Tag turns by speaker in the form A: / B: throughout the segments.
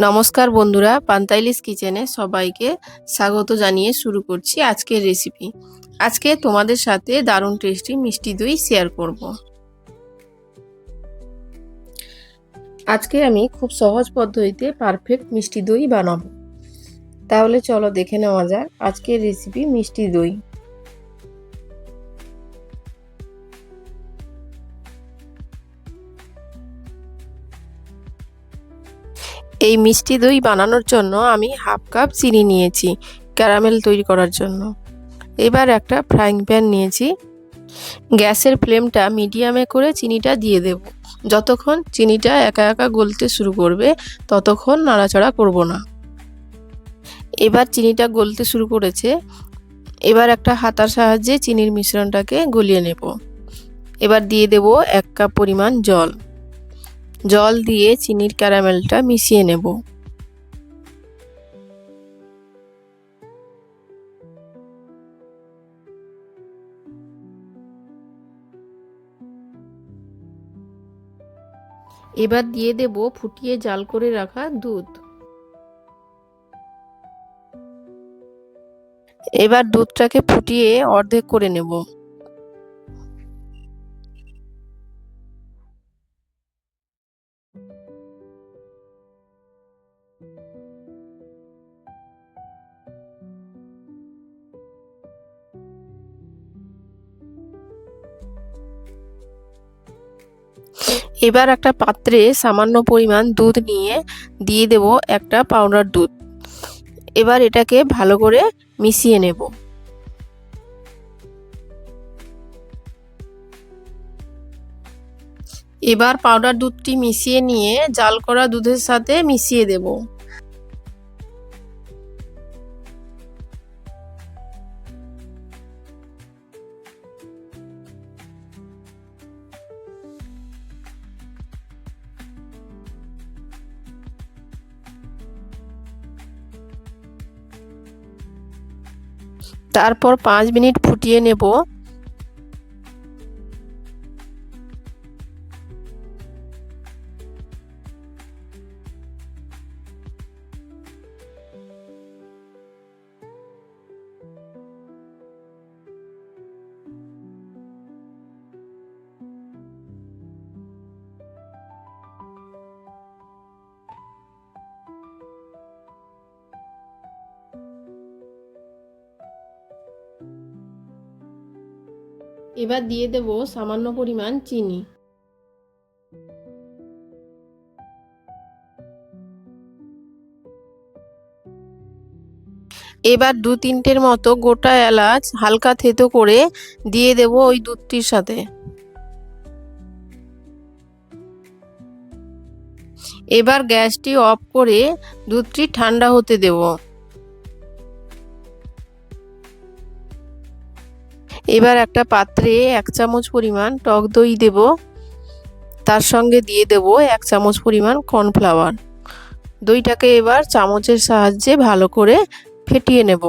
A: নমস্কার বন্ধুরা, পান্তাইলিস কিচেনে সবাইকে স্বাগত জানিয়ে শুরু করছি আজকের রেসিপি। আজকে তোমাদের সাথে দারুণ টেস্টি মিষ্টি দই শেয়ার করব। আজকে আমি খুব সহজ পদ্ধতিতে পারফেক্ট মিষ্টি দই বানাবো। তাহলে চলো দেখে নেওয়া যাক আজকের রেসিপি মিষ্টি দই। এই মিষ্টি দই বানানোর জন্য আমি হাফ কাপ চিনি নিয়েছি ক্যারামেল তৈরি করার জন্য। এবার একটা ফ্রাইং প্যান নিয়েছি। গ্যাসের ফ্লেমটা মিডিয়ামে করে চিনিটা দিয়ে দেব। যতক্ষণ চিনিটা একা একা গলতে শুরু করবে ততক্ষণ নাড়াচাড়া করব না। এবার চিনিটা গলতে শুরু করেছে। এবার একটা হাতার সাহায্যে চিনির মিশ্রণটাকে গলিয়ে নেব। এবার দিয়ে দেব 1 কাপ পরিমাণ জল। জল দিয়ে চিনির ক্যারামেলটা মিশিয়ে নেব। এবার দিয়ে দেব ফুটিয়ে জাল করে রাখা দুধ। এবার দুধটাকে ফুটিয়ে অর্ধেক করে নেব। এবার একটা পাত্রে সামান্য পরিমাণ দুধ নিয়ে দিয়ে দেব একটা পাউডার দুধ। এবার এটাকে ভালো করে মিশিয়ে নেব। এবার পাউডার দুধটি মিশিয়ে নিয়ে জাল করা দুধের সাথে মিশিয়ে দেব। তারপর 5 মিনিট ফুটিয়ে নেব। এবার দিয়ে দেব সামান্য পরিমাণ চিনি। এবার 2-3টের মতো গোটা এলাচ হালকা থেতো করে দিয়ে দেব ওই দুধটির সাথে। এবার গ্যাসটি অফ করে দুধটি ঠান্ডা হতে দেব। এবার একটা পাত্রে 1 চামচ পরিমাণ টক দই দেব। তার সঙ্গে দিয়ে দেব 1 চামচ পরিমাণ কর্নফ্লাওয়ার। দইটাকে এবার চামচের সাহায্যে ভালো করে ফেটিয়ে নেব।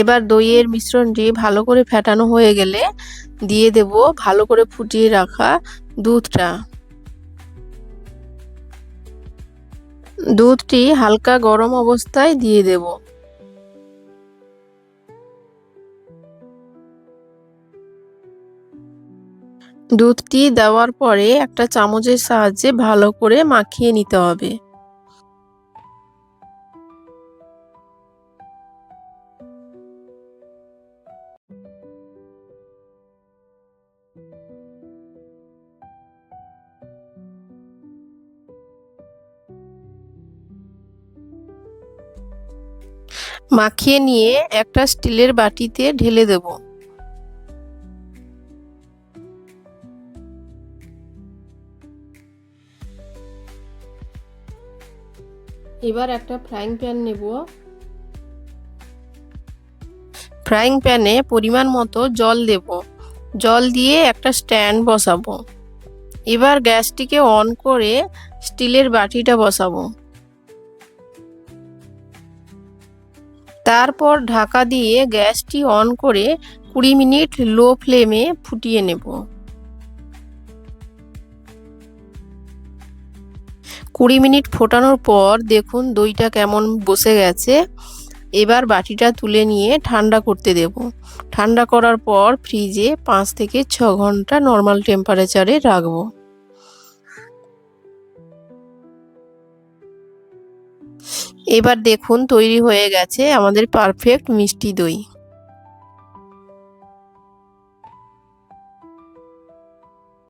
A: এবার দইয়ের মিশ্রণটি ভালো করে ফেটানো হয়ে গেলে দিয়ে দেব ভালো করে ফুটিয়ে রাখা দুধটা। দুধটি হালকা গরম অবস্থায় দিয়ে দেব। দুধটি দেওয়ার পরে একটা চামচের সাহায্যে ভালো করে মাখিয়ে নিতে হবে। মাখিয়ে নিয়ে একটা স্টিলের বাটিতে ঢেলে দেব। এবার একটা ফ্রাইং প্যান নেব। ফ্রাইং প্যানে পরিমাণ মতো জল দেব। জল দিয়ে একটা স্ট্যান্ড বসাবো। এবার গ্যাসটিকে অন করে স্টিলের বাটিটা বসাবো। তারপর ঢাকা দিয়ে গ্যাসটি অন করে 20 মিনিট লো ফ্লেমে ফুটিয়ে নেব। 20 মিনিট ফোটানোর পর দেখুন দইটা কেমন বসে গেছে। এবার বাটিটা তুলে নিয়ে ঠান্ডা করতে দেব। ঠান্ডা করার পর ফ্রিজে 5 থেকে 6 ঘন্টা নর্মাল টেম্পারেচারে রাখবো। এবার দেখুন তৈরি হয়ে গেছে আমাদের পারফেক্ট মিষ্টি দই।